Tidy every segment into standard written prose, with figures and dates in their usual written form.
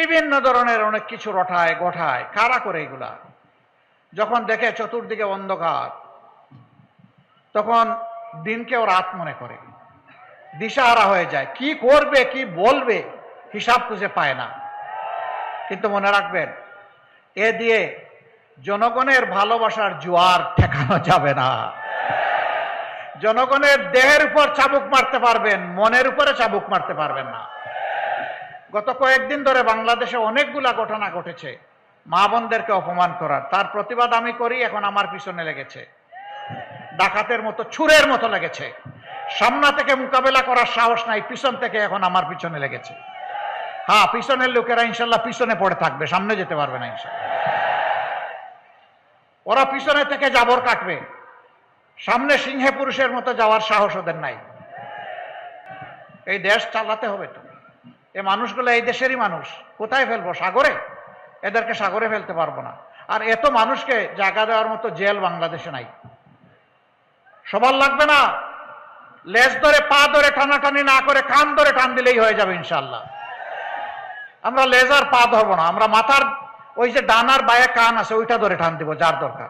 বিভিন্ন ধরনের অনেক কিছু রটায় গঠায়। কারা করে এগুলা? যখন দেখে চতুর্দিকে অন্ধকার, তখন দিনকেও রাত মনে করে, দিশাহারা হয়ে যায়, কি করবে কি বলবে হিসাব খুঁজে পায় না। কিন্তু মনে রাখবেন, এ দিয়ে জনগণের ভালোবাসার জোয়ার ঠেকানো যাবে না। জনগণের দেহের উপর চাবুক মারতে পারবেন, মনের উপরে চাবুক মারতে পারবেন না। গত কয়েকদিন ধরে বাংলাদেশে অনেকগুলা ঘটনা ঘটেছে মা বোনদেরকে অপমান করার। তার প্রতিবাদ আমি করি, এখন আমার পিছনে লেগেছে, ডাকাতের মতো ছুরের মতো লেগেছে। সামনা থেকে মোকাবেলা করার সাহস নাই, পিছন থেকে এখন আমার পিছনে লেগেছে। হ্যাঁ, পিছনের লোকেরা ইনশাল্লাহ পিছনে পড়ে থাকবে, সামনে যেতে পারবে না ইনশাল্লাহ। ওরা পিছনে থেকে জাবর কাটবে, সামনে সিংহে পুরুষের মতো যাওয়ার সাহস ওদের নাই। এই দেশ চালাতে হবে তো। এই মানুষগুলো এই দেশেরই মানুষ। কোথায় ফেলবো? সাগরে? এদেরকে সাগরে ফেলতে পারবো না। আর এত মানুষকে জায়গা দেওয়ার মতো জেল বাংলাদেশে নাই। সবার লাগবে না, লেজ ধরে পা ধরে টানাটানি না করে কান ধরে টান দিলেই হয়ে যাবে ইনশাল্লাহ। আমরা লেজ আর পা ধরবো না, আমরা মাথার ওই যে ডানার বায়ে কান আছে ওইটা ধরে টান দিব যার দরকার,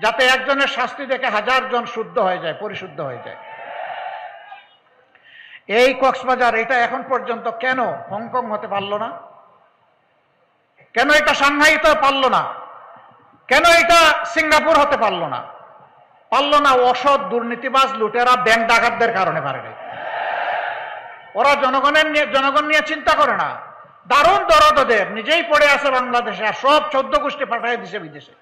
যাতে একজনের শাস্তি দেখে 1000 জন শুদ্ধ হয়ে যায়, পরিশুদ্ধ হয়ে যায়। এই কক্সবাজার এটা এখন পর্যন্ত কেন হংকং হতে পারলো না? কেন এটা সাংহাই হতে পারলো না? কেন এটা সিঙ্গাপুর হতে পারলো না? পারলো না অসৎ দুর্নীতিবাজ লুটেরা ব্যাংক ডাকাতদের কারণে পারে নাই। ওরা জনগণ নিয়ে চিন্তা করে না। দারুণ দরদ ওদের, নিজেই পড়ে আছে বাংলাদেশে, আর সব 14 গোষ্ঠী পাঠায় দিছে বিদেশে।